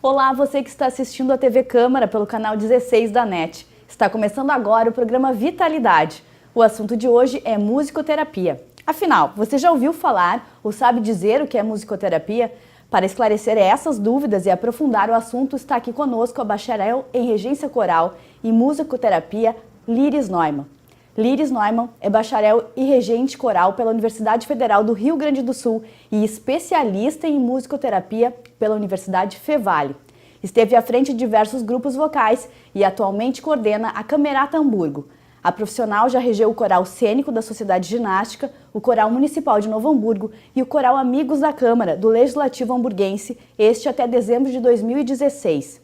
Olá, você que está assistindo a TV Câmara pelo canal 16 da NET. Está começando agora o programa Vitalidade. O assunto de hoje é musicoterapia. Afinal, você já ouviu falar ou sabe dizer o que é musicoterapia? Para esclarecer essas dúvidas e aprofundar o assunto, está aqui conosco a bacharel em regência coral e musicoterapia, Liris Neumann. Liris Neumann é bacharel e regente coral pela Universidade Federal do Rio Grande do Sul e especialista em musicoterapia pela Universidade Fevale. Esteve à frente de diversos grupos vocais e atualmente coordena a Camerata Hamburgo. A profissional já regeu o Coral Cênico da Sociedade Ginástica, o Coral Municipal de Novo Hamburgo e o Coral Amigos da Câmara do Legislativo Hamburguense, este até dezembro de 2016.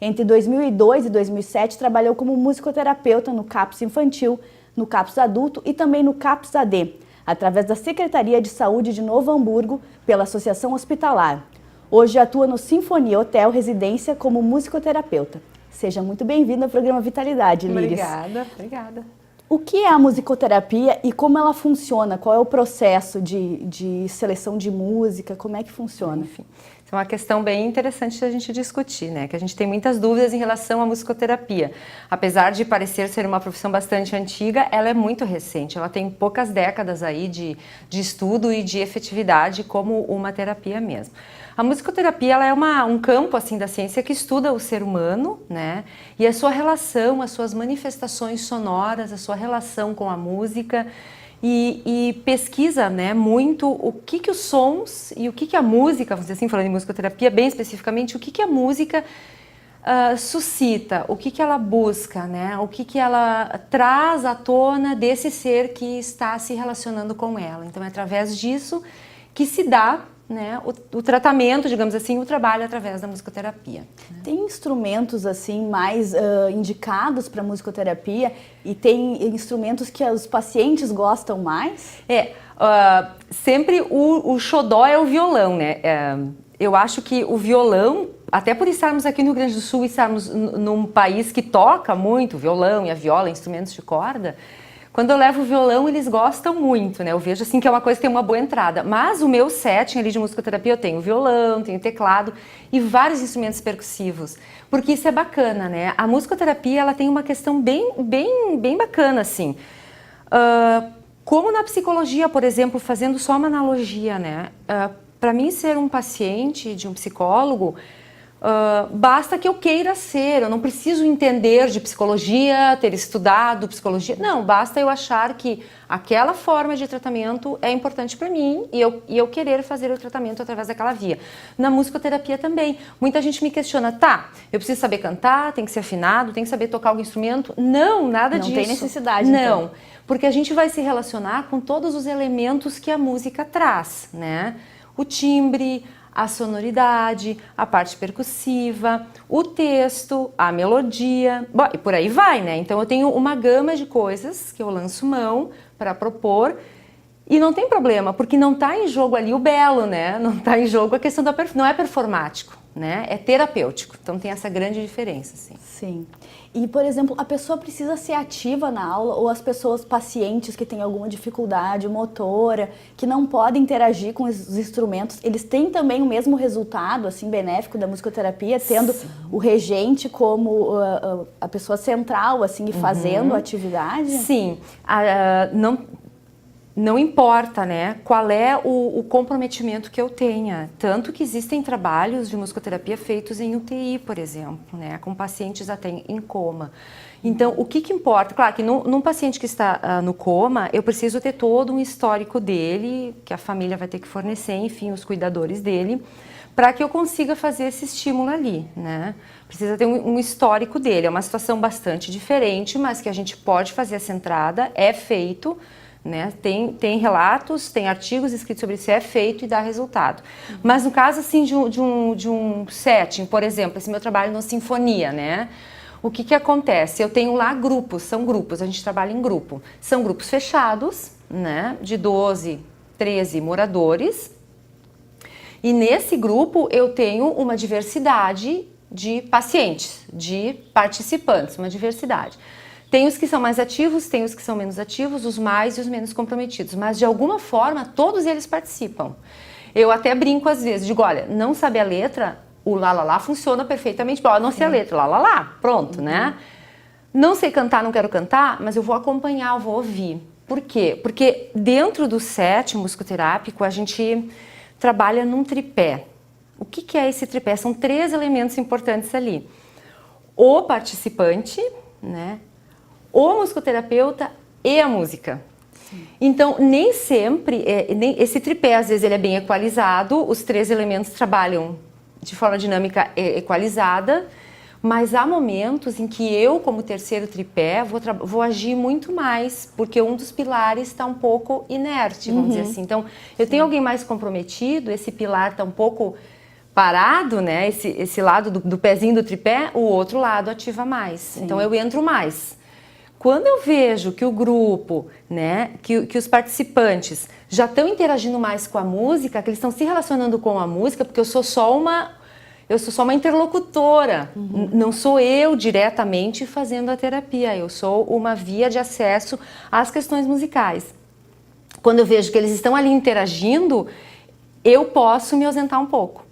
Entre 2002 e 2007 trabalhou como musicoterapeuta no CAPS Infantil, no CAPS Adulto e também no CAPS AD, através da Secretaria de Saúde de Novo Hamburgo, pela Associação Hospitalar. Hoje atua no Sinfonia Hotel Residência como musicoterapeuta. Seja muito bem-vinda ao programa Vitalidade, Liris. Obrigada. O que é a musicoterapia e como ela funciona? Qual é o processo de seleção de música? Como é que funciona? Enfim, é uma questão bem interessante de a gente discutir, né? Que a gente tem muitas dúvidas em relação à musicoterapia. Apesar de parecer ser uma profissão bastante antiga, ela é muito recente. Ela tem poucas décadas aí de estudo e de efetividade como uma terapia mesmo. A musicoterapia ela é um campo assim da ciência que estuda o ser humano, né? E a sua relação, as suas manifestações sonoras, a sua relação com a música e pesquisa, né, muito o que os sons e o que a música, vamos dizer assim, falando em musicoterapia, bem especificamente, o que a música suscita, o que ela busca, né? O que ela traz à tona desse ser que está se relacionando com ela. Então é através disso que se dá, né, o tratamento, digamos assim, o trabalho através da musicoterapia. Né? Tem instrumentos assim mais indicados para musicoterapia e tem instrumentos que os pacientes gostam mais? Sempre o xodó é o violão, né? Eu acho que o violão, até por estarmos aqui no Rio Grande do Sul e estarmos num país que toca muito o violão e a viola, instrumentos de corda, quando eu levo o violão, eles gostam muito, né? Eu vejo assim que é uma coisa que tem uma boa entrada. Mas o meu setting ali de musicoterapia, eu tenho violão, tenho teclado e vários instrumentos percussivos. Porque isso é bacana, né? A musicoterapia, ela tem uma questão bem bacana, assim. Como na psicologia, por exemplo, fazendo só uma analogia, né? Para mim ser um paciente de um psicólogo, basta que eu queira ser, eu não preciso entender de psicologia, ter estudado psicologia, não, basta eu achar que aquela forma de tratamento é importante para mim e eu querer fazer o tratamento através daquela via. Na musicoterapia também, muita gente me questiona, eu preciso saber cantar, tem que ser afinado, tem que saber tocar algum instrumento? Não, nada disso. Não tem necessidade, não, então. porque a gente vai se relacionar com todos os elementos que a música traz, né? O timbre, a sonoridade, a parte percussiva, o texto, a melodia, bom, e por aí vai, né? Então eu tenho uma gama de coisas que eu lanço mão para propor e não tem problema, porque não está em jogo ali o belo, né? Não está em jogo a questão não é performático, né? É terapêutico, então tem essa grande diferença, assim. Sim. E, por exemplo, a pessoa precisa ser ativa na aula ou as pessoas pacientes que têm alguma dificuldade motora, que não podem interagir com os instrumentos, eles têm também o mesmo resultado, assim, benéfico da musicoterapia, tendo Sim. o regente como a pessoa central, assim, e fazendo a atividade? Sim. Não importa, né, qual é o comprometimento que eu tenha. Tanto que existem trabalhos de musicoterapia feitos em UTI, por exemplo, né, com pacientes até em coma. Então, o que importa? Claro que num paciente que está no coma, eu preciso ter todo um histórico dele, que a família vai ter que fornecer, enfim, os cuidadores dele, para que eu consiga fazer esse estímulo ali, né? Precisa ter um histórico dele. É uma situação bastante diferente, mas que a gente pode fazer essa entrada, é feito, né? Tem relatos, tem artigos escritos sobre isso, é feito e dá resultado. Mas no caso assim de um setting, por exemplo, esse meu trabalho na sinfonia, né? O que acontece? Eu tenho lá grupos, são grupos, a gente trabalha em grupo. São grupos fechados, né? De 12, 13 moradores. E nesse grupo eu tenho uma diversidade de pacientes, de participantes, uma diversidade. Tem os que são mais ativos, tem os que são menos ativos, os mais e os menos comprometidos, mas de alguma forma todos eles participam. Eu até brinco às vezes, digo, olha, não sabe a letra, O lá, lá, lá funciona perfeitamente. Bom, eu não sei a letra, lá, lá, lá, pronto, né? Não sei cantar, não quero cantar, mas eu vou acompanhar, eu vou ouvir. Por quê? Porque dentro do set musicoterápico, a gente trabalha num tripé. O que é esse tripé? São 3 elementos importantes ali. O participante, né? O musicoterapeuta e a música. Sim. Então, nem sempre, esse tripé, às vezes, ele é bem equalizado, os 3 elementos trabalham de forma dinâmica equalizada, mas há momentos em que eu, como terceiro tripé, vou agir muito mais, porque um dos pilares está um pouco inerte, vamos dizer assim. Então, eu tenho alguém mais comprometido, esse pilar está um pouco parado, né? Esse lado do pezinho do tripé, o outro lado ativa mais. Sim. Então, eu entro mais. Quando eu vejo que o grupo, né, que os participantes já estão interagindo mais com a música, que eles estão se relacionando com a música, porque eu sou só uma interlocutora, não sou eu diretamente fazendo a terapia, eu sou uma via de acesso às questões musicais. Quando eu vejo que eles estão ali interagindo, eu posso me ausentar um pouco.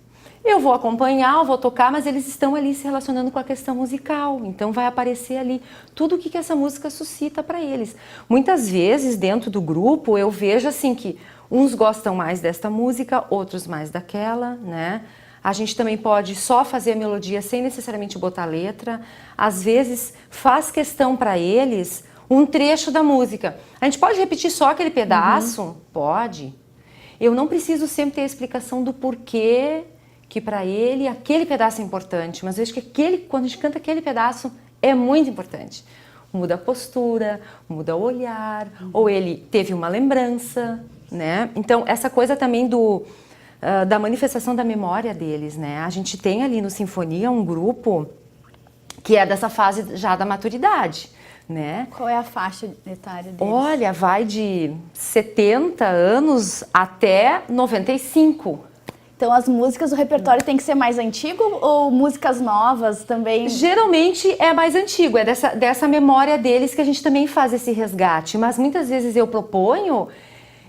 Eu vou acompanhar, eu vou tocar, mas eles estão ali se relacionando com a questão musical, então vai aparecer ali tudo o que essa música suscita para eles. Muitas vezes, dentro do grupo, eu vejo assim que uns gostam mais desta música, outros mais daquela, né? A gente também pode só fazer a melodia sem necessariamente botar letra. Às vezes, faz questão para eles um trecho da música. A gente pode repetir só aquele pedaço? Pode. Eu não preciso sempre ter a explicação do porquê que para ele aquele pedaço é importante, mas eu acho que quando a gente canta aquele pedaço é muito importante. Muda a postura, muda o olhar, ou ele teve uma lembrança, né? Então, essa coisa também da manifestação da memória deles, né? A gente tem ali no Sinfonia um grupo que é dessa fase já da maturidade, né? Qual é a faixa etária deles? Olha, vai de 70 anos até 95. Então as músicas, o repertório tem que ser mais antigo ou músicas novas também? Geralmente é mais antigo, é dessa memória deles que a gente também faz esse resgate, mas muitas vezes eu proponho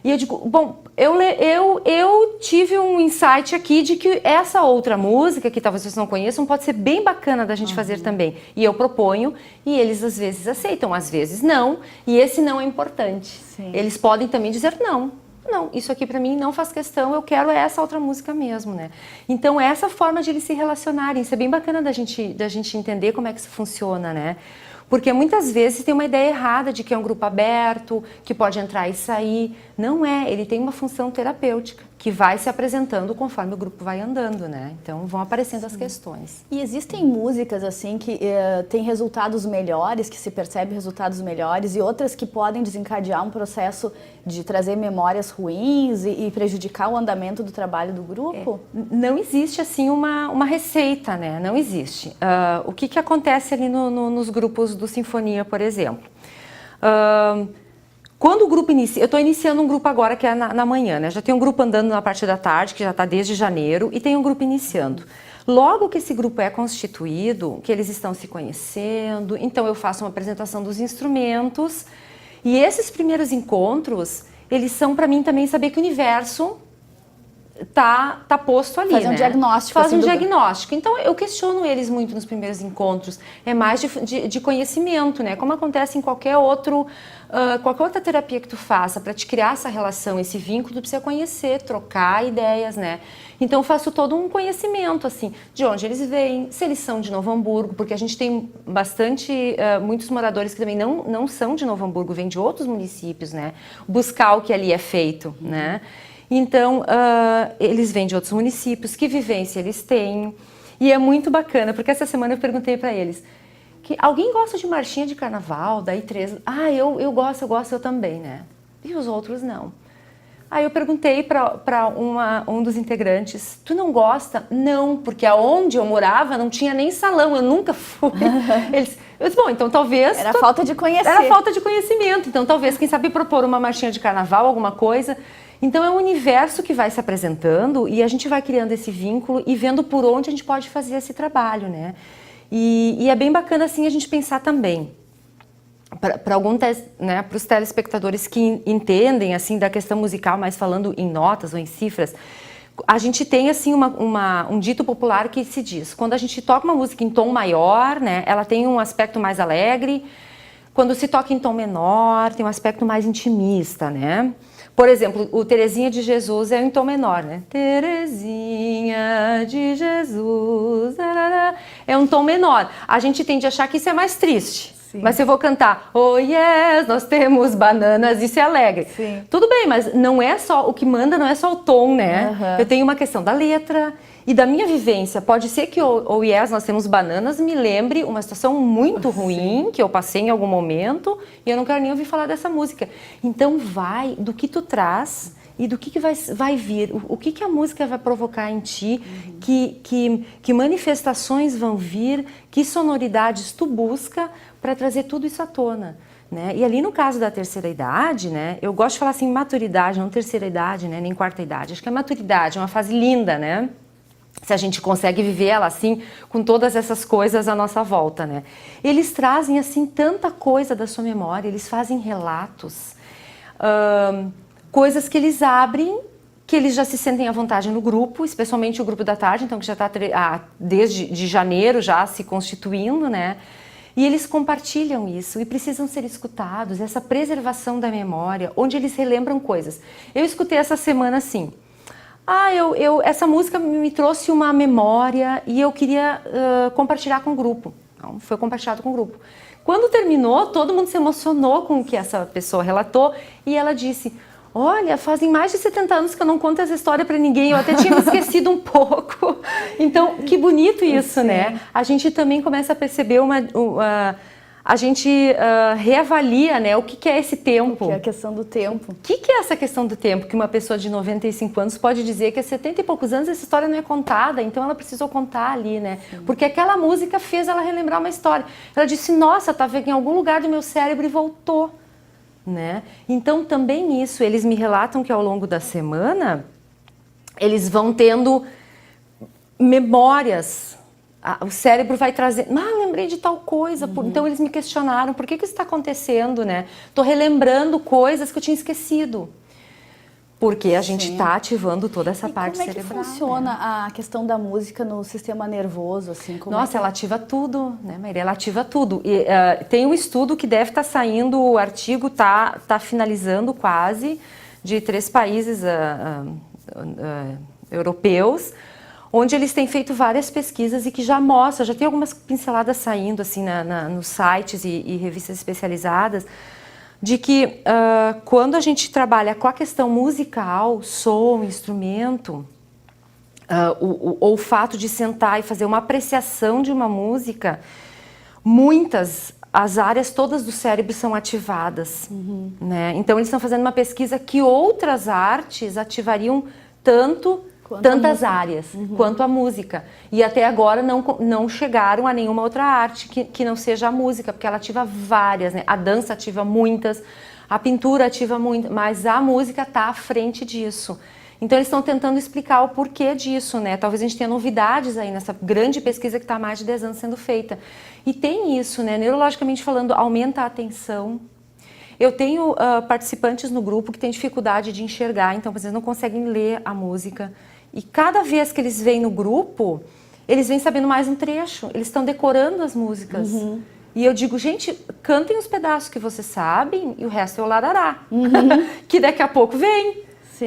e eu digo, bom, eu tive um insight aqui de que essa outra música, que talvez vocês não conheçam, pode ser bem bacana da gente fazer também. E eu proponho e eles às vezes aceitam, às vezes não, e esse não é importante. Sim. Eles podem também dizer não. Não, isso aqui para mim não faz questão, eu quero essa outra música mesmo, né? Então, essa forma de eles se relacionarem, isso é bem bacana da gente entender como é que isso funciona, né? Porque muitas vezes tem uma ideia errada de que é um grupo aberto, que pode entrar e sair. Não é, ele tem uma função terapêutica, que vai se apresentando conforme o grupo vai andando, né? Então vão aparecendo as questões. E existem músicas assim que têm resultados melhores, que se percebe resultados melhores, e outras que podem desencadear um processo de trazer memórias ruins e prejudicar o andamento do trabalho do grupo? Não existe assim uma receita, né? Não existe. O que acontece ali nos grupos do Sinfonia, por exemplo? Quando o grupo inicia, eu estou iniciando um grupo agora que é na manhã, né? Já tem um grupo andando na parte da tarde, que já está desde janeiro, e tem um grupo iniciando. Logo que esse grupo é constituído, que eles estão se conhecendo, então eu faço uma apresentação dos instrumentos, e esses primeiros encontros, eles são para mim também saber que o universo tá posto ali, Faz um diagnóstico. Faz um diagnóstico. Então, eu questiono eles muito nos primeiros encontros. É mais de conhecimento, né? Como acontece em qualquer outra terapia que tu faça, para te criar essa relação, esse vínculo, tu precisa conhecer, trocar ideias, né? Então, eu faço todo um conhecimento, assim, de onde eles vêm, se eles são de Novo Hamburgo, porque a gente tem muitos moradores que também não são de Novo Hamburgo, vêm de outros municípios, né? Buscar o que ali é feito, né? Então, eles vêm de outros municípios, que vivência eles têm. E é muito bacana, porque essa semana eu perguntei para eles, que alguém gosta de marchinha de carnaval? Daí 3, eu gosto, eu também, né? E os outros não. Aí eu perguntei para um dos integrantes, tu não gosta? Não, porque aonde eu morava não tinha nem salão, eu nunca fui. Eu disse, bom, então talvez... Era falta de conhecer. Era falta de conhecimento, então talvez, quem sabe, propor uma marchinha de carnaval, alguma coisa... Então é um universo que vai se apresentando e a gente vai criando esse vínculo e vendo por onde a gente pode fazer esse trabalho, né? E é bem bacana assim a gente pensar também para os telespectadores que entendem assim da questão musical, mas falando em notas ou em cifras, A gente tem assim um dito popular que se diz, quando a gente toca uma música em tom maior, né, ela tem um aspecto mais alegre. Quando se toca em tom menor, tem um aspecto mais intimista, né? Por exemplo, o Terezinha de Jesus é em tom menor, né? Terezinha de Jesus, é um tom menor. A gente tende a achar que isso é mais triste. Sim. Mas se eu vou cantar, oh yes, nós temos bananas, isso é alegre. Sim. Tudo bem, mas não é só, o que manda não é só o tom, né? Uhum. Eu tenho uma questão da letra e da minha vivência. Pode ser que o oh yes, nós temos bananas, me lembre uma situação muito ruim que eu passei em algum momento e eu não quero nem ouvir falar dessa música. Então vai do que tu traz e do que vai vir, o que a música vai provocar em ti, que manifestações vão vir, que sonoridades tu busca para trazer tudo isso à tona. Né? E ali no caso da terceira idade, né, eu gosto de falar assim, maturidade, não terceira idade, né, nem quarta idade. Acho que a maturidade é uma fase linda, né? Se a gente consegue viver ela assim, com todas essas coisas à nossa volta, né? Eles trazem assim tanta coisa da sua memória, eles fazem relatos, coisas que eles abrem, que eles já se sentem à vontade no grupo, especialmente o grupo da tarde, então que já está desde de janeiro já se constituindo, né? E eles compartilham isso e precisam ser escutados, essa preservação da memória, onde eles relembram coisas. Eu escutei essa semana assim, essa música me trouxe uma memória e eu queria compartilhar com o grupo. Então, foi compartilhado com o grupo. Quando terminou, todo mundo se emocionou com o que essa pessoa relatou e ela disse, olha, fazem mais de 70 anos que eu não conto essa história para ninguém, eu até tinha me esquecido um pouco. Então, que bonito isso, sim, né? A gente também começa a perceber a gente reavalia, né, o que é esse tempo. O que é a questão do tempo. O que é essa questão do tempo? Que uma pessoa de 95 anos pode dizer que há 70 e poucos anos essa história não é contada, então ela precisou contar ali, né? Sim. Porque aquela música fez ela relembrar uma história. Ela disse, nossa, estava em algum lugar do meu cérebro e voltou. Né? Então também isso, eles me relatam que ao longo da semana eles vão tendo memórias, o cérebro vai trazer, lembrei de tal coisa, então eles me questionaram, por que isso está acontecendo, né? Tô relembrando coisas que eu tinha esquecido. Porque a gente está ativando toda essa parte cerebral. Como é que funciona, né, a questão da música no sistema nervoso? Assim, Nossa, ela ativa tudo, né, Maíra? Ela ativa tudo. E, tem um estudo que deve estar saindo, o artigo está finalizando quase, de 3 países europeus, onde eles têm feito várias pesquisas e que já mostram, já tem algumas pinceladas saindo assim, nos sites e revistas especializadas, de que quando a gente trabalha com a questão musical, som, instrumento, ou o fato de sentar e fazer uma apreciação de uma música, as áreas todas do cérebro são ativadas. Né? Então eles estão fazendo uma pesquisa que outras artes ativariam tantas áreas quanto a música. E até agora não chegaram a nenhuma outra arte que não seja a música, porque ela ativa várias, né? A dança ativa muitas, a pintura ativa muitas, mas a música está à frente disso. Então eles estão tentando explicar o porquê disso, né? Talvez a gente tenha novidades aí nessa grande pesquisa que está há mais de 10 anos sendo feita. E tem isso, né? Neurologicamente falando, aumenta a atenção. Eu tenho participantes no grupo que têm dificuldade de enxergar, então eles não conseguem ler a música. E cada vez que eles vêm no grupo, eles vêm sabendo mais um trecho, eles estão decorando as músicas. E eu digo, gente, cantem os pedaços que vocês sabem e o resto é o larará, que daqui a pouco vem. Sim.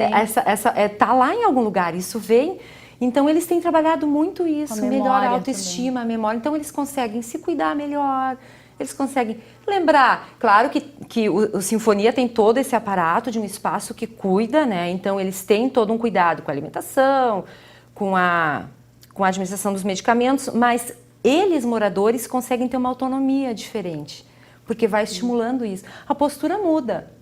Tá lá em algum lugar, isso vem. Então eles têm trabalhado muito isso, melhor a autoestima, também. A memória. Então eles conseguem se cuidar melhor, eles conseguem lembrar. Claro que o Sinfonia tem todo esse aparato de um espaço que cuida, né? Então eles têm todo um cuidado com a alimentação, com a administração dos medicamentos, mas eles, moradores, conseguem ter uma autonomia diferente, porque vai estimulando isso. A postura muda.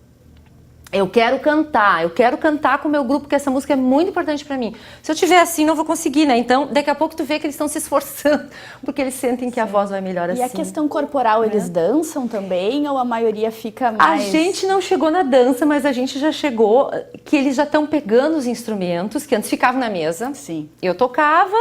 Eu quero cantar com o meu grupo, porque essa música é muito importante para mim. Se eu tiver assim, não vou conseguir, né? Então, daqui a pouco tu vê que eles estão se esforçando, porque eles sentem que a voz vai melhor assim. E a questão corporal, eles dançam também, ou a maioria fica mais... A gente não chegou na dança, mas a gente já chegou, que eles já estão pegando os instrumentos, que antes ficavam na mesa. Sim. Eu tocava,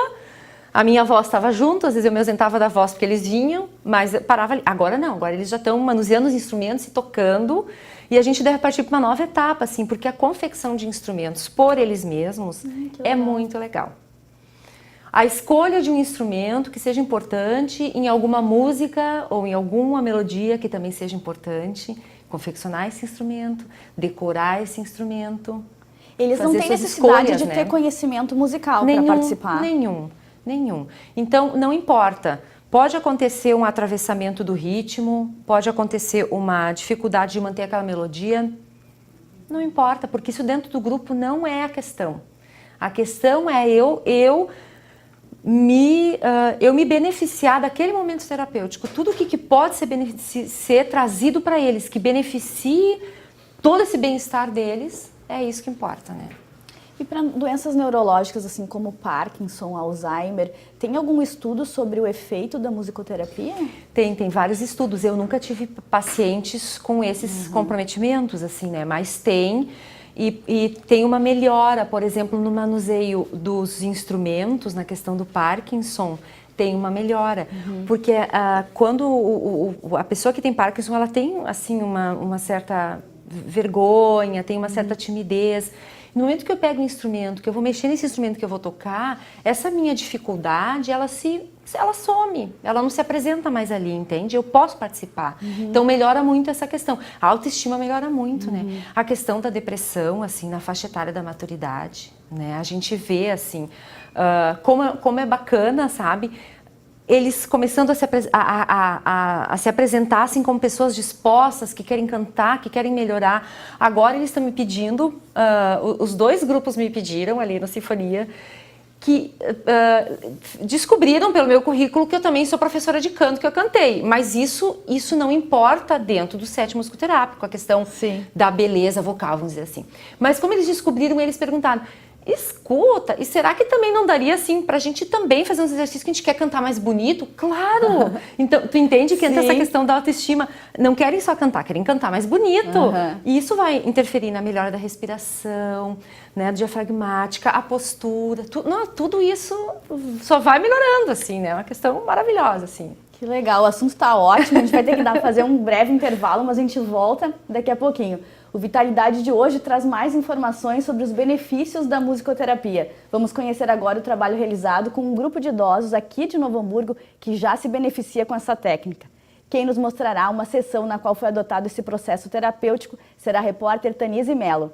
A minha voz estava junto, às vezes eu me ausentava da voz porque eles vinham, mas parava ali. Agora não, agora eles já estão manuseando os instrumentos e tocando, e a gente deve partir para uma nova etapa, assim, porque a confecção de instrumentos por eles mesmos é muito legal. A escolha de um instrumento que seja importante em alguma música ou em alguma melodia que também seja importante, confeccionar esse instrumento, decorar esse instrumento. Eles não têm necessidade escolhas, de ter conhecimento musical para participar? Nenhum. Então, não importa. Pode acontecer um atravessamento do ritmo, pode acontecer uma dificuldade de manter aquela melodia. Não importa, porque isso dentro do grupo não é a questão. A questão é eu me beneficiar daquele momento terapêutico. Tudo que pode ser trazido para eles, que beneficie todo esse bem-estar deles, é isso que importa, né? E para doenças neurológicas, assim como Parkinson, Alzheimer, tem algum estudo sobre o efeito da musicoterapia? Tem vários estudos. Eu nunca tive pacientes com esses comprometimentos, assim, né? Mas tem, e tem uma melhora, por exemplo, no manuseio dos instrumentos, na questão do Parkinson, tem uma melhora. Porque quando a pessoa que tem Parkinson, ela tem, assim, uma certa vergonha, tem uma certa timidez. No momento que eu pego um instrumento, que eu vou mexer nesse instrumento que eu vou tocar, essa minha dificuldade, ela some, ela não se apresenta mais ali, entende? Eu posso participar. Então melhora muito essa questão. A autoestima melhora muito, né? A questão da depressão, assim, na faixa etária da maturidade, né? A gente vê, assim, como é bacana, sabe? Eles começando a se apresentar assim como pessoas dispostas, que querem cantar, que querem melhorar. Agora eles estão me pedindo, os dois grupos me pediram ali no Sinfonia, que descobriram pelo meu currículo que eu também sou professora de canto, que eu cantei. Mas isso não importa dentro do set musicoterápico, a questão da beleza vocal, vamos dizer assim. Mas como eles descobriram, eles perguntaram: escuta, e será que também não daria assim pra gente também fazer uns exercícios que a gente quer cantar mais bonito? Claro! Então, tu entende que entra essa questão da autoestima. Não querem só cantar, querem cantar mais bonito. E isso vai interferir na melhora da respiração, né, diafragmática, a postura, tudo isso só vai melhorando, assim, né? É uma questão maravilhosa, assim. Que legal, o assunto tá ótimo, a gente vai ter que fazer um breve intervalo, mas a gente volta daqui a pouquinho. O Vitalidade de hoje traz mais informações sobre os benefícios da musicoterapia. Vamos conhecer agora o trabalho realizado com um grupo de idosos aqui de Novo Hamburgo que já se beneficia com essa técnica. Quem nos mostrará uma sessão na qual foi adotado esse processo terapêutico será a repórter Tanise Mello.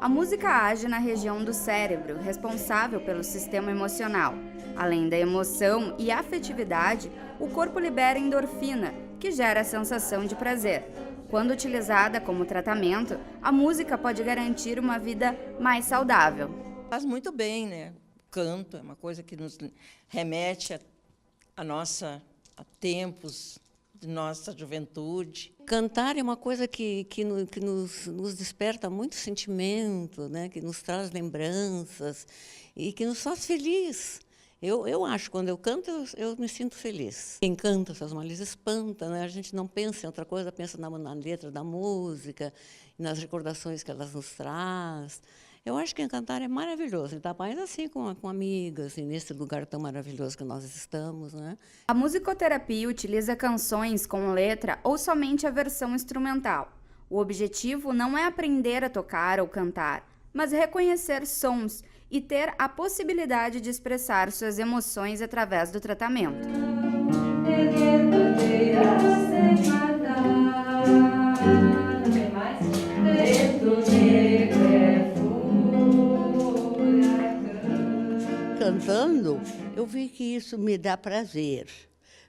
A música age na região do cérebro, responsável pelo sistema emocional. Além da emoção e afetividade, o corpo libera endorfina, que gera a sensação de prazer. Quando utilizada como tratamento, a música pode garantir uma vida mais saudável. Faz muito bem, né? O canto é uma coisa que nos remete a tempos de nossa juventude. Cantar é uma coisa que nos desperta muito sentimento, né? Que nos traz lembranças e que nos faz feliz. Eu acho, quando eu canto, eu me sinto feliz. Quem canta, seus males espanta, né? A gente não pensa em outra coisa, pensa na letra da música, nas recordações que elas nos traz. Eu acho que cantar é maravilhoso, ainda mais assim com amigas, e nesse lugar tão maravilhoso que nós estamos, né? A musicoterapia utiliza canções com letra ou somente a versão instrumental. O objetivo não é aprender a tocar ou cantar, mas reconhecer sons e ter a possibilidade de expressar suas emoções através do tratamento. Cantando, eu vi que isso me dá prazer.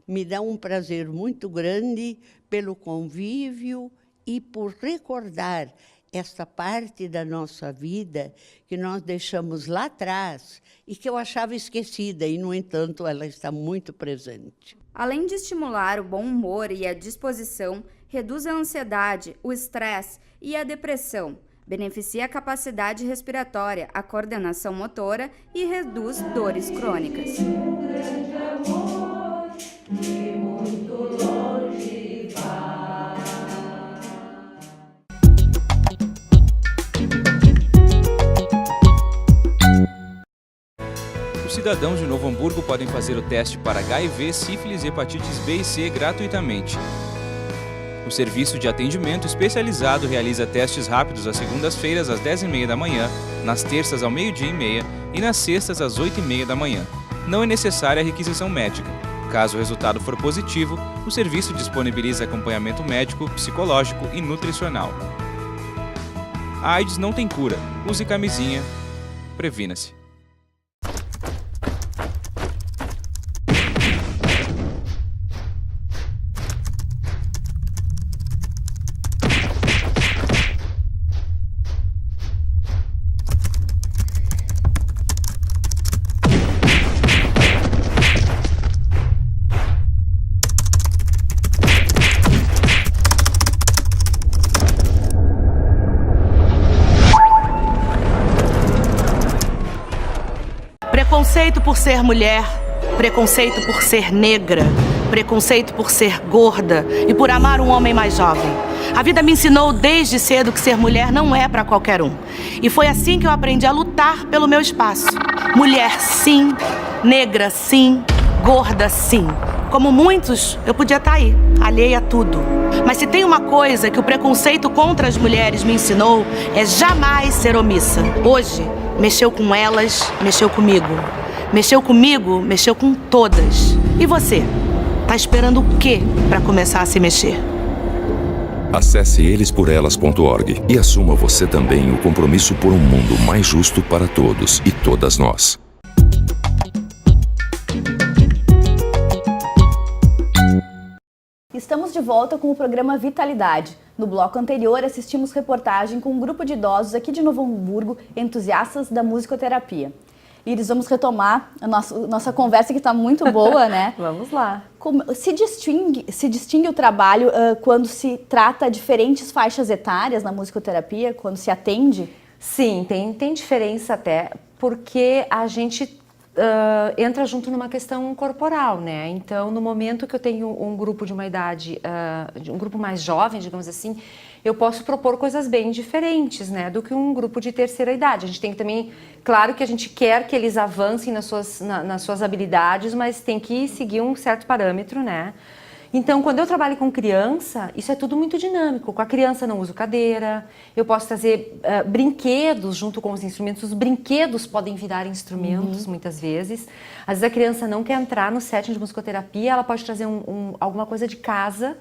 Me dá um prazer muito grande pelo convívio e por recordar esta parte da nossa vida que nós deixamos lá atrás e que eu achava esquecida, e, no entanto, ela está muito presente. Além de estimular o bom humor e a disposição, reduz a ansiedade, o estresse e a depressão. Beneficia a capacidade respiratória, a coordenação motora e reduz dores crônicas. Os cidadãos de Novo Hamburgo podem fazer o teste para HIV, sífilis e hepatites B e C gratuitamente. O serviço de atendimento especializado realiza testes rápidos às segundas-feiras às 10h30 da manhã, nas terças ao 12h30 e nas sextas às 8h30 da manhã. Não é necessária a requisição médica. Caso o resultado for positivo, o serviço disponibiliza acompanhamento médico, psicológico e nutricional. A AIDS não tem cura. Use camisinha. Previna-se. Preconceito por ser mulher, preconceito por ser negra, preconceito por ser gorda e por amar um homem mais jovem. A vida me ensinou desde cedo que ser mulher não é para qualquer um. E foi assim que eu aprendi a lutar pelo meu espaço. Mulher sim, negra sim, gorda sim. Como muitos, eu podia estar aí, alheia a tudo. Mas se tem uma coisa que o preconceito contra as mulheres me ensinou, é jamais ser omissa. Hoje, mexeu com elas, mexeu comigo. Mexeu comigo, mexeu com todas. E você? Tá esperando o quê para começar a se mexer? Acesse elesporelas.org e assuma você também o compromisso por um mundo mais justo para todos e todas nós. Estamos de volta com o programa Vitalidade. No bloco anterior, assistimos reportagem com um grupo de idosos aqui de Novo Hamburgo, entusiastas da musicoterapia. Iris, vamos retomar a nossa conversa, que está muito boa, né? Vamos lá. Se distingue o trabalho quando se trata diferentes faixas etárias na musicoterapia, quando se atende? Sim, tem diferença até, porque a gente entra junto numa questão corporal, né? Então, no momento que eu tenho um grupo de uma idade, um grupo mais jovem, digamos assim, eu posso propor coisas bem diferentes, né, do que um grupo de terceira idade. A gente tem que também, claro que a gente quer que eles avancem nas suas habilidades, mas tem que seguir um certo parâmetro, né? Então, quando eu trabalho com criança, isso é tudo muito dinâmico. Com a criança não uso cadeira, eu posso trazer brinquedos junto com os instrumentos. Os brinquedos podem virar instrumentos, muitas vezes. Às vezes a criança não quer entrar no setting de musicoterapia, ela pode trazer alguma coisa de casa,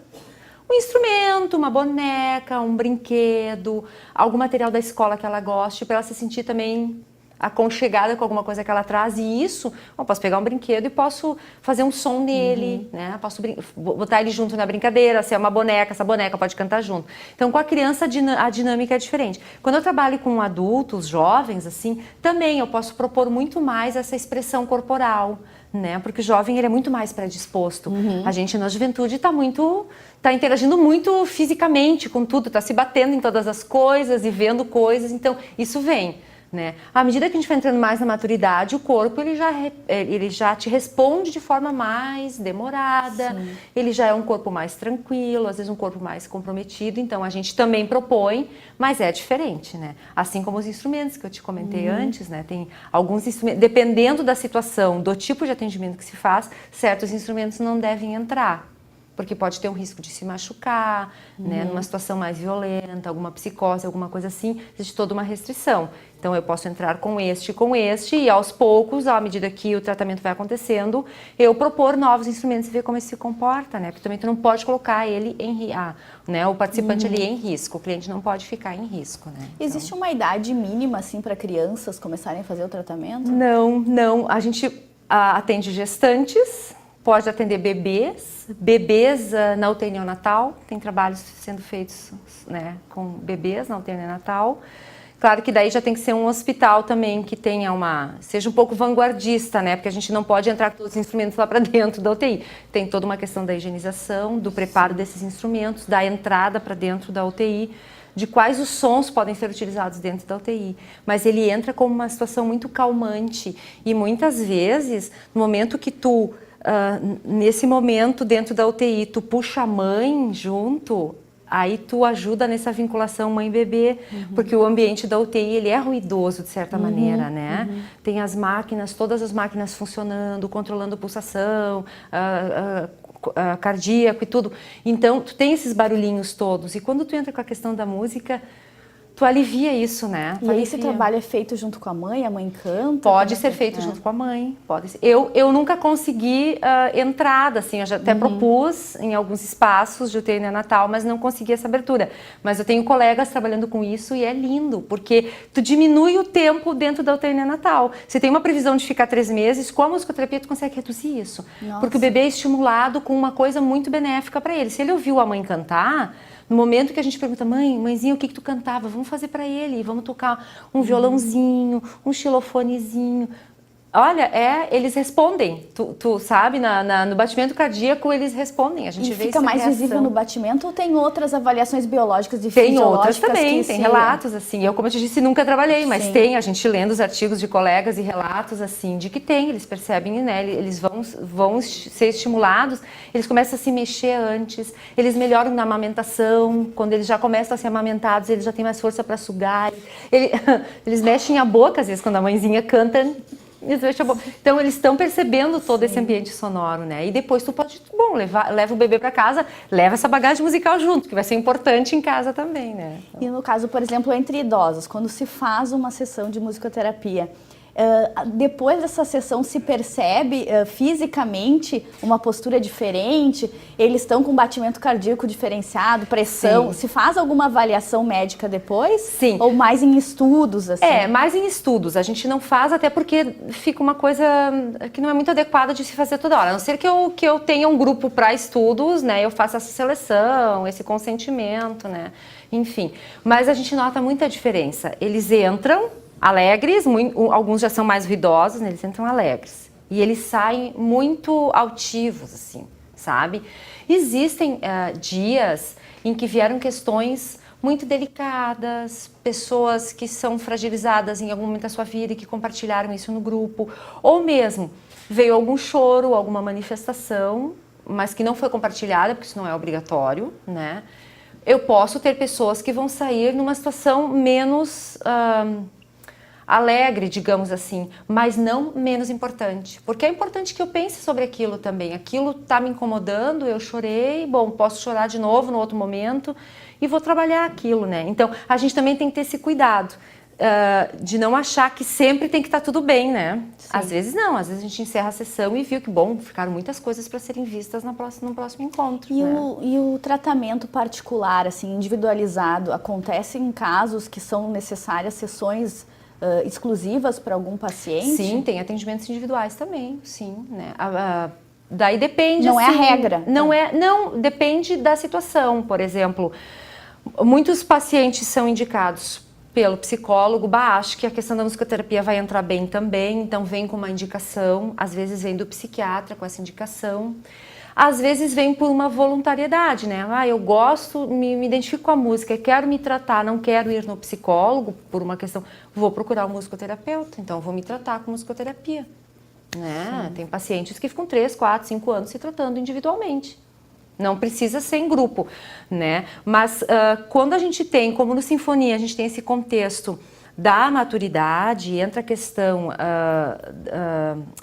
um instrumento, uma boneca, um brinquedo, algum material da escola que ela goste, para ela se sentir também aconchegada com alguma coisa que ela traz. E isso, eu posso pegar um brinquedo e posso fazer um som nele, né? Posso botar ele junto na brincadeira, se é uma boneca, essa boneca pode cantar junto. Então, com a criança, a dinâmica é diferente. Quando eu trabalho com adultos, jovens, assim, também eu posso propor muito mais essa expressão corporal, né? Porque o jovem, ele é muito mais predisposto. A gente, na juventude, está interagindo muito fisicamente com tudo, está se batendo em todas as coisas e vendo coisas, então isso vem. Né? À medida que a gente vai entrando mais na maturidade, o corpo ele já te responde de forma mais demorada. Sim. Ele já é um corpo mais tranquilo, às vezes um corpo mais comprometido. Então a gente também propõe, mas é diferente, né? Assim como os instrumentos que eu te comentei antes, né? Tem alguns instrumentos, dependendo da situação, do tipo de atendimento que se faz, certos instrumentos não devem entrar, porque pode ter um risco de se machucar, né, numa situação mais violenta, alguma psicose, alguma coisa assim, existe toda uma restrição. Então eu posso entrar com este e aos poucos, à medida que o tratamento vai acontecendo, eu propor novos instrumentos e ver como ele se comporta, né? Porque também tu não pode colocar ele né, o participante ali em risco, o cliente não pode ficar em risco, né? Existe uma idade mínima assim para crianças começarem a fazer o tratamento? Não, a gente atende gestantes, pode atender bebês na UTI neonatal, tem trabalhos sendo feitos, né, com bebês na UTI neonatal. Claro que daí já tem que ser um hospital também que tenha seja um pouco vanguardista, né? Porque a gente não pode entrar com todos os instrumentos lá para dentro da UTI. Tem toda uma questão da higienização, do preparo desses instrumentos, da entrada para dentro da UTI, de quais os sons podem ser utilizados dentro da UTI. Mas ele entra como uma situação muito calmante e muitas vezes, no momento que tu, nesse momento dentro da UTI, tu puxa a mãe junto, aí tu ajuda nessa vinculação mãe-bebê, porque o ambiente da UTI ele é ruidoso de certa maneira, né? Tem as máquinas, todas as máquinas funcionando, controlando pulsação, cardíaco e tudo. Então, tu tem esses barulhinhos todos. E quando tu entra com a questão da música, tu alivia isso, né? E aí esse trabalho é feito junto com a mãe canta? Pode ser feito junto com a mãe. Pode ser. Eu nunca consegui entrada, assim, eu já até propus em alguns espaços de UTI neonatal, mas não consegui essa abertura. Mas eu tenho colegas trabalhando com isso e é lindo, porque tu diminui o tempo dentro da UTI neonatal. Se tem uma previsão de ficar 3 meses, com a musicoterapia tu consegue reduzir isso. Nossa. Porque o bebê é estimulado com uma coisa muito benéfica para ele. Se ele ouviu a mãe cantar, no momento que a gente pergunta, mãezinha, o que tu cantava? Vamos fazer para ele, vamos tocar um violãozinho, um xilofonezinho. Olha, eles respondem, tu sabe, no batimento cardíaco eles respondem, a gente vê fica mais visível no batimento ou tem outras avaliações biológicas e fisiológicas? Tem outras também, tem relatos, assim, eu como eu te disse nunca trabalhei, mas tem, a gente lendo os artigos de colegas e relatos, assim, de que tem, eles percebem, né, eles vão ser estimulados, eles começam a se mexer antes, eles melhoram na amamentação, quando eles já começam a ser amamentados, eles já têm mais força para sugar, eles mexem a boca, às vezes, quando a mãezinha canta. Então eles estão percebendo todo esse ambiente sonoro, né? E depois tu pode, leva o bebê para casa, leva essa bagagem musical junto, que vai ser importante em casa também, né? Então... E no caso, por exemplo, entre idosos, quando se faz uma sessão de musicoterapia, depois dessa sessão se percebe fisicamente uma postura diferente? Eles estão com batimento cardíaco diferenciado, pressão? Sim. Se faz alguma avaliação médica depois? Sim. Ou mais em estudos? Assim? Mais em estudos. A gente não faz até porque fica uma coisa que não é muito adequada de se fazer toda hora. A não ser que eu tenha um grupo para estudos, né? Eu faço essa seleção, esse consentimento, né? Enfim. Mas a gente nota muita diferença. Eles entram alegres, alguns já são mais ruidosos, né? Eles entram alegres. E eles saem muito altivos, assim, sabe? Existem dias em que vieram questões muito delicadas, pessoas que são fragilizadas em algum momento da sua vida e que compartilharam isso no grupo. Ou mesmo, veio algum choro, alguma manifestação, mas que não foi compartilhada, porque isso não é obrigatório, né? Eu posso ter pessoas que vão sair numa situação menos... alegre, digamos assim, mas não menos importante. Porque é importante que eu pense sobre aquilo também. Aquilo está me incomodando, eu chorei, posso chorar de novo no outro momento e vou trabalhar aquilo, né? Então, a gente também tem que ter esse cuidado de não achar que sempre tem que estar tudo bem, né? Sim. Às vezes não, às vezes a gente encerra a sessão e viu que, ficaram muitas coisas para serem vistas no próximo encontro. E, né? e o tratamento particular, assim, individualizado, acontece em casos que são necessárias sessões exclusivas para algum paciente? Sim, tem atendimentos individuais também, sim, né? Daí depende. Não assim, é a regra. Não, depende da situação. Por exemplo, muitos pacientes são indicados pelo psicólogo, acho que a questão da musicoterapia vai entrar bem também, então vem com uma indicação, às vezes vem do psiquiatra com essa indicação. Às vezes vem por uma voluntariedade, né? Eu gosto, me identifico com a música, quero me tratar, não quero ir no psicólogo por uma questão, vou procurar um musicoterapeuta, então vou me tratar com musicoterapia, né? Tem pacientes que ficam 3, 4, 5 anos se tratando individualmente. Não precisa ser em grupo, né? Mas quando a gente tem, como no Sinfonia, a gente tem esse contexto da maturidade, entra a questão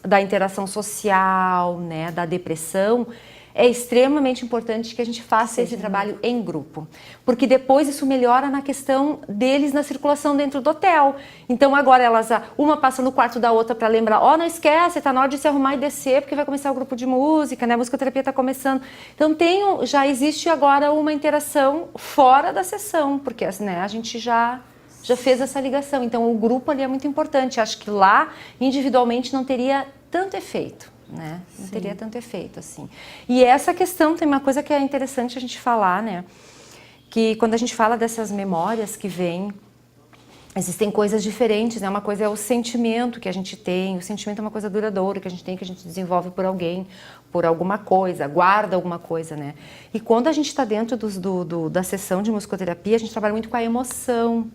da interação social, né, da depressão, é extremamente importante que a gente faça esse trabalho em grupo, porque depois isso melhora na questão deles na circulação dentro do hotel. Então agora uma passa no quarto da outra para lembrar, não esquece, tá na hora de se arrumar e descer, porque vai começar o grupo de música, né, a musicoterapia está começando. Então já existe agora uma interação fora da sessão, porque né, a gente já fez essa ligação. Então, o grupo ali é muito importante. Acho que lá, individualmente, não teria tanto efeito, né? Não teria tanto efeito, assim. E essa questão tem uma coisa que é interessante a gente falar, né? Que quando a gente fala dessas memórias que vêm Existem coisas diferentes, né? Uma coisa é o sentimento que a gente tem, o sentimento é uma coisa duradoura que a gente tem, que a gente desenvolve por alguém, por alguma coisa, guarda alguma coisa, né? E quando a gente está dentro da sessão de musicoterapia, a gente trabalha muito com a emoção.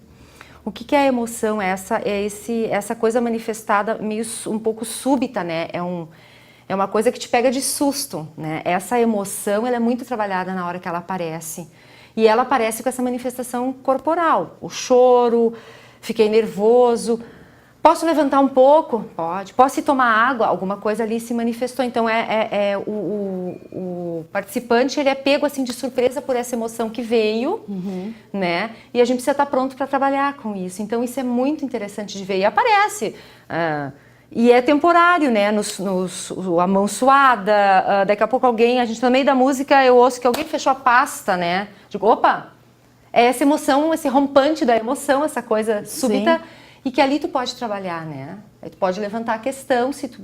O que é a emoção? Essa coisa manifestada meio um pouco súbita, né? É uma coisa que te pega de susto, né? Essa emoção, ela é muito trabalhada na hora que ela aparece. E ela aparece com essa manifestação corporal, o choro, fiquei nervoso. Posso levantar um pouco? Pode. Posso ir tomar água? Alguma coisa ali se manifestou. Então, o participante, ele é pego assim de surpresa por essa emoção que veio, né? E a gente precisa estar pronto para trabalhar com isso. Então, isso é muito interessante de ver. E aparece. E é temporário, né? A mão suada, daqui a pouco alguém, a gente no meio da música, eu ouço que alguém fechou a pasta, né? Digo, opa! É essa emoção, esse rompante da emoção, essa coisa súbita. Sim. E que ali tu pode trabalhar, né? Aí tu pode levantar a questão, se tu,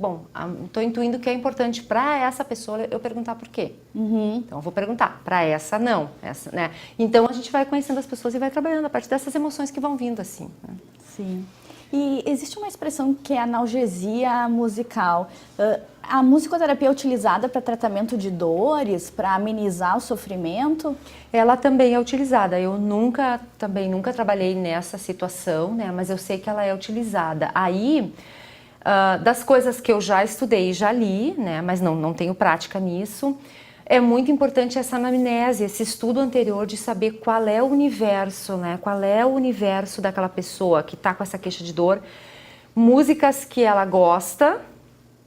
estou intuindo que é importante para essa pessoa eu perguntar por quê. Então eu vou perguntar, para essa não, essa, né? Então a gente vai conhecendo as pessoas e vai trabalhando a partir dessas emoções que vão vindo assim. Né? Sim. E existe uma expressão que é analgesia musical. A musicoterapia é utilizada para tratamento de dores, para amenizar o sofrimento? Ela também é utilizada. Eu nunca trabalhei nessa situação, né? Mas eu sei que ela é utilizada. Aí, das coisas que eu já estudei e já li, né? Mas não tenho prática nisso, é muito importante essa anamnese, esse estudo anterior de saber qual é o universo, né? Qual é o universo daquela pessoa que está com essa queixa de dor, músicas que ela gosta,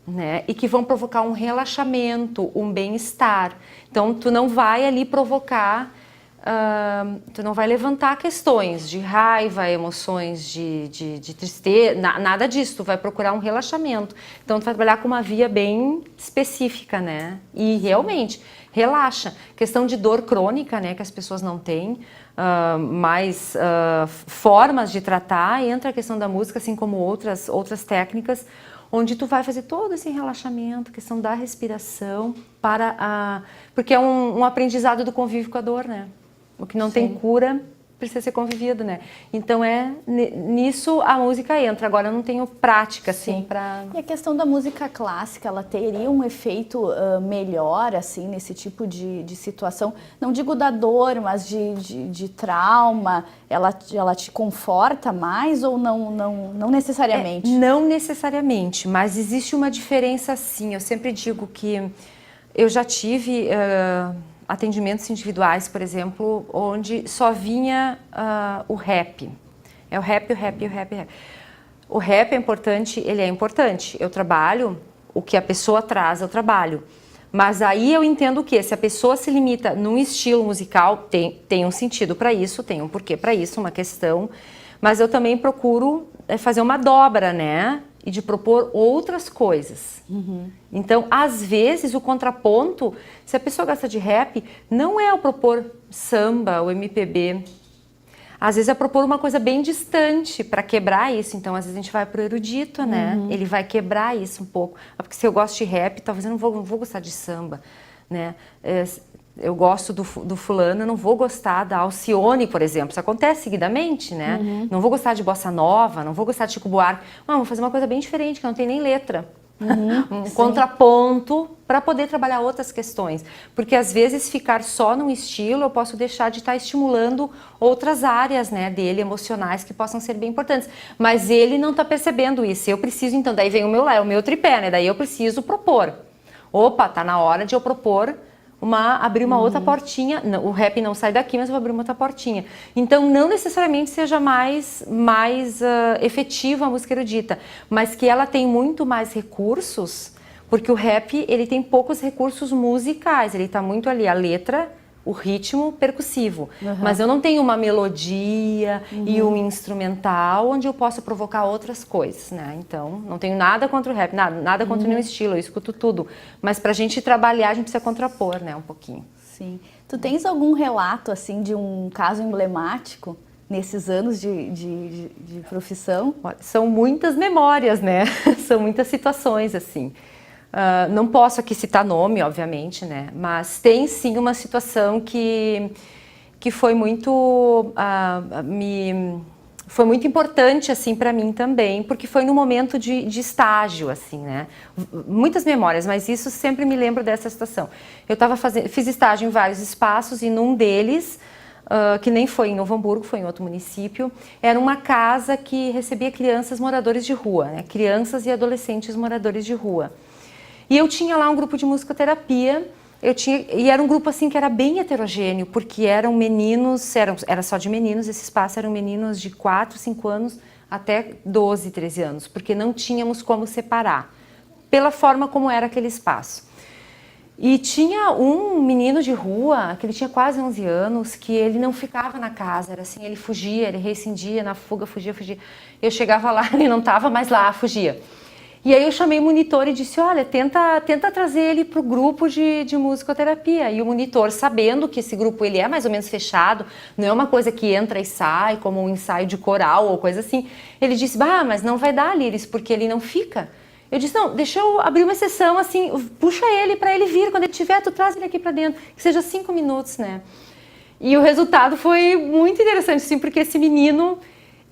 né? E que vão provocar um relaxamento, um bem-estar. Então, tu não vai ali provocar, tu não vai levantar questões de raiva, emoções de tristeza, nada disso. Tu vai procurar um relaxamento. Então, tu vai trabalhar com uma via bem específica, né? E realmente, relaxa. Questão de dor crônica, né? Que as pessoas não têm. Mais formas de tratar. Entra a questão da música, assim como outras técnicas, onde tu vai fazer todo esse relaxamento, questão da respiração, porque é um aprendizado do convívio com a dor, né? O que não tem cura precisa ser convivido, né? Então, nisso a música entra. Agora, eu não tenho prática, assim, para... E a questão da música clássica, ela teria um efeito melhor, assim, nesse tipo de situação? Não digo da dor, mas de trauma. Ela te conforta mais ou não necessariamente? Não necessariamente, mas existe uma diferença, sim. Eu sempre digo que eu já tive... atendimentos individuais, por exemplo, onde só vinha o rap. É o rap. O rap é importante, ele é importante. Eu trabalho, o que a pessoa traz, eu trabalho. Mas aí eu entendo que se a pessoa se limita num estilo musical, tem um sentido para isso, tem um porquê para isso, uma questão. Mas eu também procuro fazer uma dobra, né? E de propor outras coisas. Então, às vezes, o contraponto, se a pessoa gosta de rap, não é o propor samba, o MPB. Às vezes é propor uma coisa bem distante para quebrar isso. Então, às vezes a gente vai pro erudito, né? Ele vai quebrar isso um pouco. Porque se eu gosto de rap, talvez eu não vou gostar de samba, né? Eu gosto do fulano, eu não vou gostar da Alcione, por exemplo. Isso acontece seguidamente, né? Não vou gostar de bossa nova, não vou gostar de Chico Buarque. Vou fazer uma coisa bem diferente, que não tem nem letra. Um contraponto para poder trabalhar outras questões. Porque às vezes ficar só num estilo, eu posso deixar de estar estimulando outras áreas, né, dele, emocionais, que possam ser bem importantes. Mas ele não está percebendo isso. Eu preciso, então, daí vem o meu tripé, né? Daí eu preciso propor. Opa, tá na hora de eu propor abrir uma outra portinha. O rap não sai daqui, mas eu vou abrir uma outra portinha. Então, não necessariamente seja mais efetiva a música erudita, mas que ela tem muito mais recursos, porque o rap, ele tem poucos recursos musicais, ele está muito ali, a letra, o ritmo percussivo. Mas eu não tenho uma melodia e um instrumental onde eu possa provocar outras coisas, né? Então, não tenho nada contra o rap, nada contra nenhum estilo, eu escuto tudo. Mas pra gente trabalhar, a gente precisa contrapor, né? Um pouquinho. Sim. Tu tens algum relato, assim, de um caso emblemático nesses anos de profissão? São muitas memórias, né? São muitas situações, assim. Não posso aqui citar nome, obviamente, né? Mas tem sim uma situação que foi muito... foi muito importante, assim, para mim também, porque foi no momento de estágio, assim, né? Muitas memórias, mas isso sempre me lembro dessa situação. Eu fiz estágio em vários espaços e num deles, que nem foi em Novo Hamburgo, foi em outro município, era uma casa que recebia crianças moradores de rua, né? Crianças e adolescentes moradores de rua. E eu tinha lá um grupo de musicoterapia. E era um grupo assim que era bem heterogêneo, porque eram meninos, era só de meninos, esse espaço eram meninos de 4, 5 anos até 12, 13 anos, porque não tínhamos como separar, pela forma como era aquele espaço. E tinha um menino de rua, que ele tinha quase 11 anos, que ele não ficava na casa, era assim, ele fugia, ele rescindia na fuga, fugia. Eu chegava lá, ele não estava mais lá, fugia. E aí eu chamei o monitor e disse, olha, tenta trazer ele para o grupo de musicoterapia. E o monitor, sabendo que esse grupo ele é mais ou menos fechado, não é uma coisa que entra e sai, como um ensaio de coral ou coisa assim, ele disse, mas não vai dar, Liris, porque ele não fica. Eu disse, não, deixa eu abrir uma exceção, assim, puxa ele para ele vir, quando ele tiver, tu traz ele aqui para dentro, que seja 5 minutos, né? E o resultado foi muito interessante, assim, porque esse menino,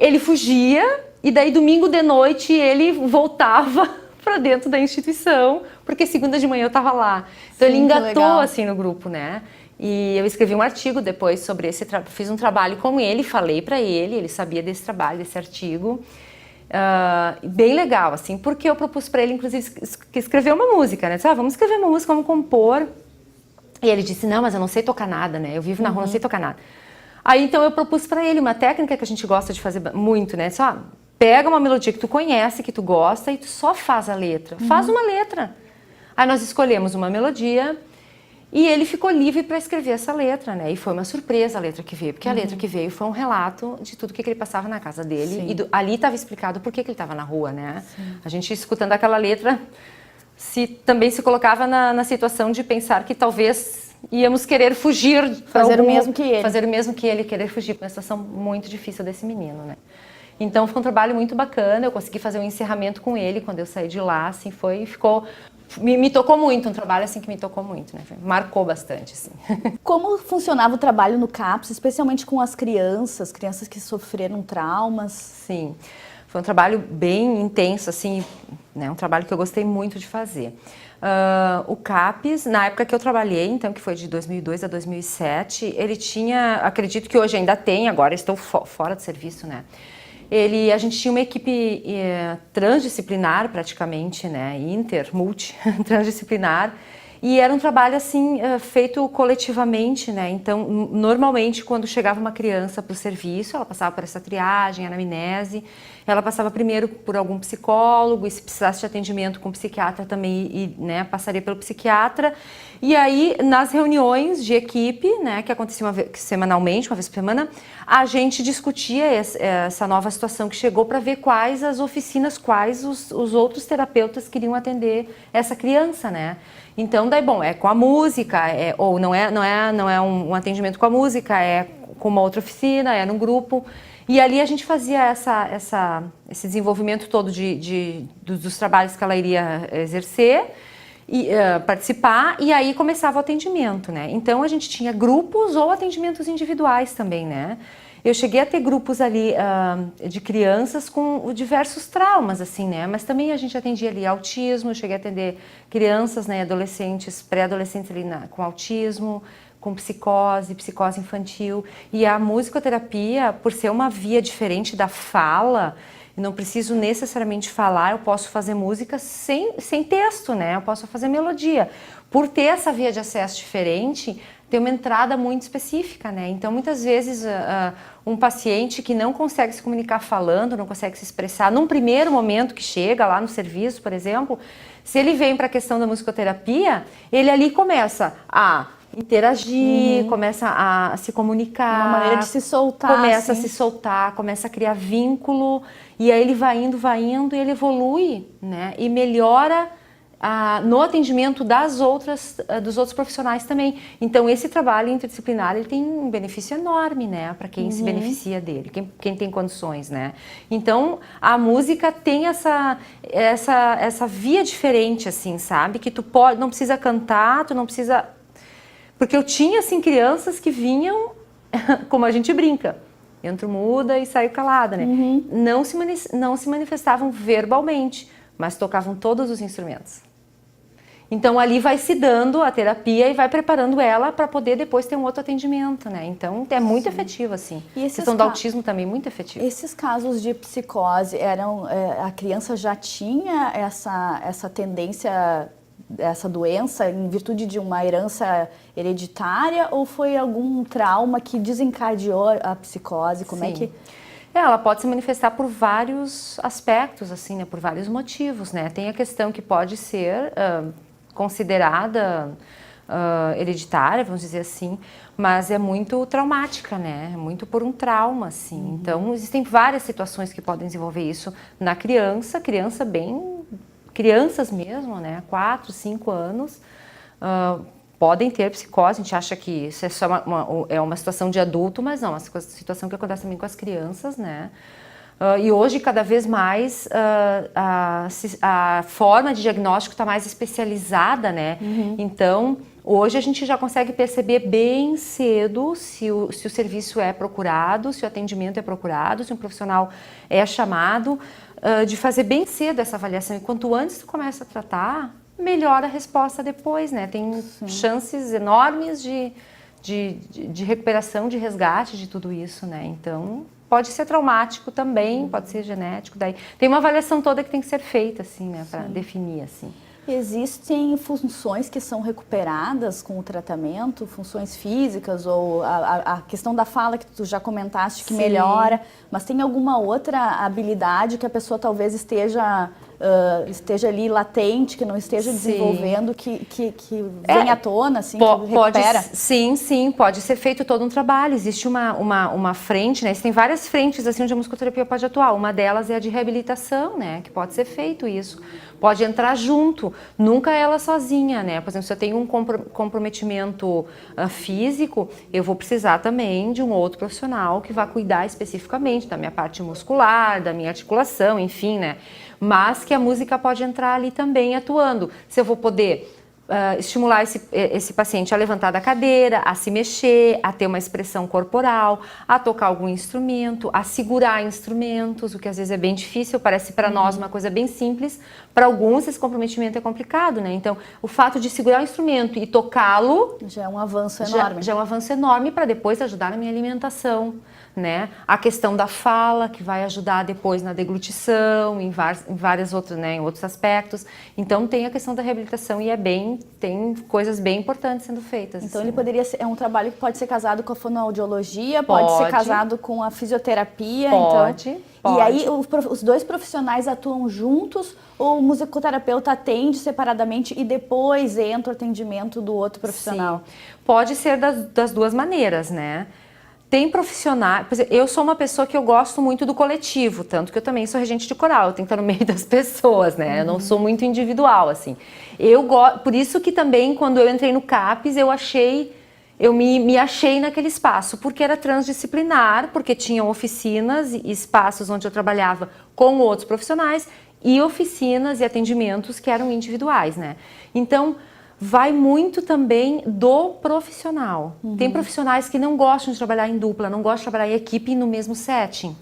ele fugia, e daí domingo de noite ele voltava para dentro da instituição, porque segunda de manhã eu estava lá. Então ele engatou assim no grupo, né? E eu escrevi um artigo depois sobre fiz um trabalho com ele, falei para ele sabia desse trabalho, desse artigo. Bem legal, assim, porque eu propus para ele, inclusive, escrever uma música, né? Disse, vamos escrever uma música, vamos compor. E ele disse, não, mas eu não sei tocar nada, né? Eu vivo na rua, não sei tocar nada. Aí então eu propus para ele uma técnica que a gente gosta de fazer muito, né? Só pega uma melodia que tu conhece, que tu gosta e tu só faz a letra. Faz uma letra. Aí nós escolhemos uma melodia e ele ficou livre para escrever essa letra, né? E foi uma surpresa a letra que veio, porque a letra que veio foi um relato de tudo que ele passava na casa dele. Sim. E ali estava explicado por que ele estava na rua, né? Sim. A gente escutando aquela letra também se colocava na situação de pensar que talvez íamos querer fugir. Fazer o mesmo que ele. Fazer o mesmo que ele, querer fugir para uma situação muito difícil desse menino, né? Então foi um trabalho muito bacana, eu consegui fazer um encerramento com ele quando eu saí de lá, assim, me tocou muito, um trabalho assim que me tocou muito, né? Marcou bastante, assim. Como funcionava o trabalho no CAPS, especialmente com as crianças que sofreram traumas? Sim, foi um trabalho bem intenso, assim, né? Um trabalho que eu gostei muito de fazer. O CAPS, na época que eu trabalhei, então, que foi de 2002 a 2007, ele tinha, acredito que hoje ainda tem, agora estou fora do serviço, né? A gente tinha uma equipe transdisciplinar praticamente, né, transdisciplinar, e era um trabalho assim feito coletivamente, né? Então normalmente quando chegava uma criança para o serviço, ela passava por essa triagem, anamnese, ela passava primeiro por algum psicólogo, e se precisasse de atendimento com psiquiatra também, né, passaria pelo psiquiatra. E aí, nas reuniões de equipe, né, que aconteciam semanalmente, uma vez por semana, a gente discutia essa nova situação que chegou para ver quais as oficinas, quais os outros terapeutas queriam atender essa criança, né? Então, daí, bom, é com a música, ou não é um atendimento com a música, é com uma outra oficina, é num grupo. E ali a gente fazia esse desenvolvimento todo dos trabalhos que ela iria exercer, e participar, e aí começava o atendimento, né? Então a gente tinha grupos ou atendimentos individuais também, né? Eu cheguei a ter grupos ali de crianças com diversos traumas, assim, né? Mas também a gente atendia ali autismo, eu cheguei a atender crianças, né, adolescentes, pré-adolescentes ali com autismo, com psicose infantil. E a musicoterapia, por ser uma via diferente da fala, não preciso necessariamente falar, eu posso fazer música sem texto, né? Eu posso fazer melodia. Por ter essa via de acesso diferente, tem uma entrada muito específica, né? Então, muitas vezes, um paciente que não consegue se comunicar falando, não consegue se expressar, num primeiro momento que chega lá no serviço, por exemplo, se ele vem para a questão da musicoterapia, ele ali começa a interagir, começa a se comunicar. Uma maneira de se soltar. Começa a se soltar, começa a criar vínculo, e aí ele vai indo, e ele evolui, né? E melhora no atendimento dos outros profissionais também. Então, esse trabalho interdisciplinar, ele tem um benefício enorme, né? Para quem se beneficia dele, quem tem condições, né? Então, a música tem essa via diferente, assim, sabe? Que tu não precisa cantar, tu não precisa... Porque eu tinha, assim, crianças que vinham, como a gente brinca, Entro muda e saio calada, né? Não se manifestavam verbalmente, mas tocavam todos os instrumentos. Então, ali vai se dando a terapia e vai preparando ela para poder depois ter um outro atendimento, né? Então, é muito efetivo, assim. E a questão do autismo também, muito efetivo. Esses casos de psicose, a criança já tinha essa tendência, essa doença em virtude de uma herança hereditária ou foi algum trauma que desencadeou a psicose? Como é que... Ela pode se manifestar por vários aspectos, assim, né? Por vários motivos, né? Tem a questão que pode ser considerada hereditária, vamos dizer assim, mas é muito traumática, né? É muito por um trauma, assim. Então, existem várias situações que podem desenvolver isso na crianças mesmo, né? 4, 5 anos, podem ter psicose. A gente acha que isso é só uma situação de adulto, mas não, é uma situação que acontece também com as crianças, né? E hoje, cada vez mais, a forma de diagnóstico está mais especializada, né? Então, hoje a gente já consegue perceber bem cedo se o serviço é procurado, se o atendimento é procurado, se um profissional é chamado, de fazer bem cedo essa avaliação. E quanto antes tu começa a tratar, melhor a resposta depois, né? Tem chances enormes de recuperação, de resgate de tudo isso, né? Então, pode ser traumático também, pode ser genético. Daí tem uma avaliação toda que tem que ser feita, assim, né? Para definir, assim. Existem funções que são recuperadas com o tratamento, funções físicas ou a questão da fala que tu já comentaste que melhora, mas tem alguma outra habilidade que a pessoa talvez esteja ali latente, que não esteja desenvolvendo, que vem à tona, assim, que recupera? Sim, pode ser feito todo um trabalho. Existe uma frente, né? Existem várias frentes assim, onde a musicoterapia pode atuar. Uma delas é a de reabilitação, né? Que pode ser feito isso. Pode entrar junto, nunca ela sozinha, né? Por exemplo, se eu tenho um comprometimento físico, eu vou precisar também de um outro profissional que vá cuidar especificamente da minha parte muscular, da minha articulação, enfim, né? Mas que a música pode entrar ali também atuando. Se eu vou poder estimular esse paciente a levantar da cadeira, a se mexer, a ter uma expressão corporal, a tocar algum instrumento, a segurar instrumentos, o que às vezes é bem difícil, parece para nós uma coisa bem simples, para alguns esse comprometimento é complicado, né? Então, o fato de segurar o instrumento e tocá-lo já é um avanço enorme. Já é um avanço enorme para depois ajudar na minha alimentação, né? A questão da fala, que vai ajudar depois na deglutição, em várias outras, né, em outros aspectos. Então, tem a questão da reabilitação e tem coisas bem importantes sendo feitas. Então, assim, ele poderia ser, é um trabalho que pode ser casado com a fonoaudiologia, pode ser casado com a fisioterapia. Pode. E aí, os dois profissionais atuam juntos ou o musicoterapeuta atende separadamente e depois entra o atendimento do outro profissional? Sim. Pode ser das duas maneiras, né? Tem profissionais, por exemplo, eu sou uma pessoa que eu gosto muito do coletivo, tanto que eu também sou regente de coral, eu tenho que estar no meio das pessoas, né? Eu não sou muito individual, assim. Por isso que também, quando eu entrei no CAPES, eu me achei naquele espaço, porque era transdisciplinar, porque tinham oficinas e espaços onde eu trabalhava com outros profissionais e oficinas e atendimentos que eram individuais, né? Então, vai muito também do profissional. Tem profissionais que não gostam de trabalhar em dupla, não gostam de trabalhar em equipe no mesmo setting.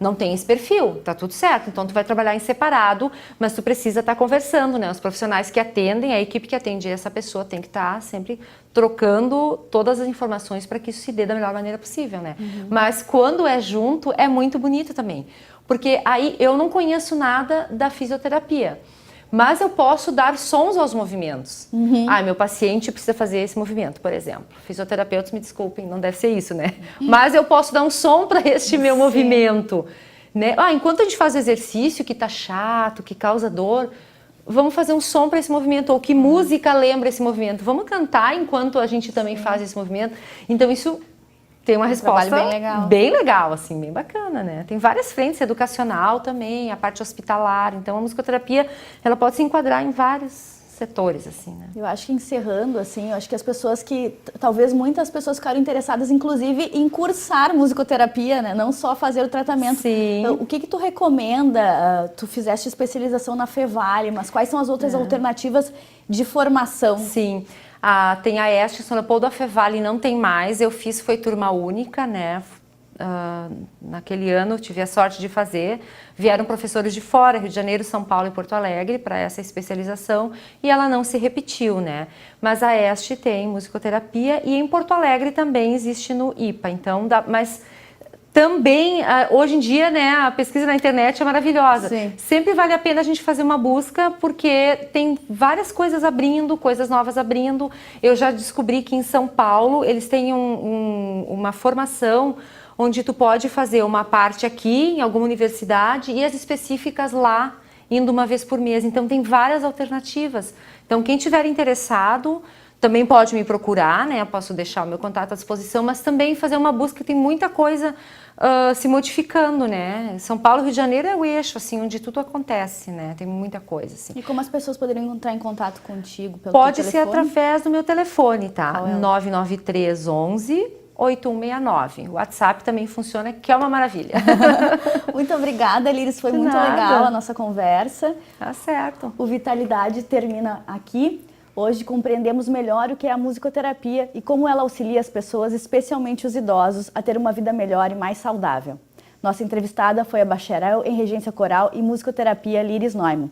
Não tem esse perfil, tá tudo certo. Então, tu vai trabalhar em separado, mas tu precisa estar conversando, né? Os profissionais que atendem, a equipe que atende essa pessoa tem que estar sempre trocando todas as informações para que isso se dê da melhor maneira possível, né? Mas quando é junto, é muito bonito também. Porque aí eu não conheço nada da fisioterapia. Mas eu posso dar sons aos movimentos. Meu paciente precisa fazer esse movimento, por exemplo. Fisioterapeutas, me desculpem, não deve ser isso, né? Mas eu posso dar um som para este meu movimento. Né? Enquanto a gente faz o exercício que tá chato, que causa dor, vamos fazer um som para esse movimento. Ou que música lembra esse movimento? Vamos cantar enquanto a gente também faz esse movimento. Então, isso tem uma resposta bem legal, assim, bem bacana, né? Tem várias frentes, educacional também, a parte hospitalar. Então, a musicoterapia, ela pode se enquadrar em vários setores, assim, né? Eu acho que encerrando, assim, eu acho que as pessoas talvez muitas pessoas ficaram interessadas, inclusive, em cursar musicoterapia, né? Não só fazer o tratamento. Sim. O que tu recomenda? Tu fizeste especialização na Fevale, mas quais são as outras alternativas de formação? Sim. Tem a EST, São Leopoldo, a Fevale não tem mais, eu fiz, foi turma única, né? naquele ano, eu tive a sorte de fazer, vieram professores de fora, Rio de Janeiro, São Paulo e Porto Alegre, para essa especialização, e ela não se repetiu, né? Mas a EST tem musicoterapia e em Porto Alegre também existe no IPA, então, mas também, hoje em dia, né, a pesquisa na internet é maravilhosa. Sim. Sempre vale a pena a gente fazer uma busca, porque tem várias coisas abrindo, coisas novas abrindo. Eu já descobri que em São Paulo eles têm uma formação onde tu pode fazer uma parte aqui, em alguma universidade, e as específicas lá, indo uma vez por mês. Então, tem várias alternativas. Então, quem tiver interessado também pode me procurar, né? Eu posso deixar o meu contato à disposição, mas também fazer uma busca, tem muita coisa se modificando, né? São Paulo e Rio de Janeiro é o eixo, assim, onde tudo acontece, né? Tem muita coisa, assim. E como as pessoas poderiam entrar em contato contigo pelo Pode teu ser telefone? através do meu telefone, tá? Qual é o? 993 11 8169. O WhatsApp também funciona, que é uma maravilha. Muito obrigada, Líris. Foi De muito nada. legal a nossa conversa. Tá certo. O Vitalidade termina aqui. Hoje compreendemos melhor o que é a musicoterapia e como ela auxilia as pessoas, especialmente os idosos, a ter uma vida melhor e mais saudável. Nossa entrevistada foi a bacharel em regência coral e musicoterapia Líris Neumann.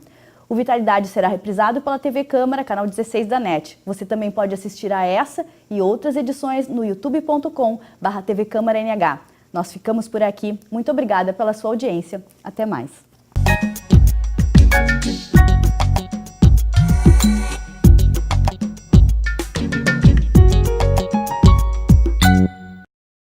O Vitalidade será reprisado pela TV Câmara, canal 16 da NET. Você também pode assistir a essa e outras edições no youtube.com/TV Câmara NH. Nós ficamos por aqui. Muito obrigada pela sua audiência. Até mais.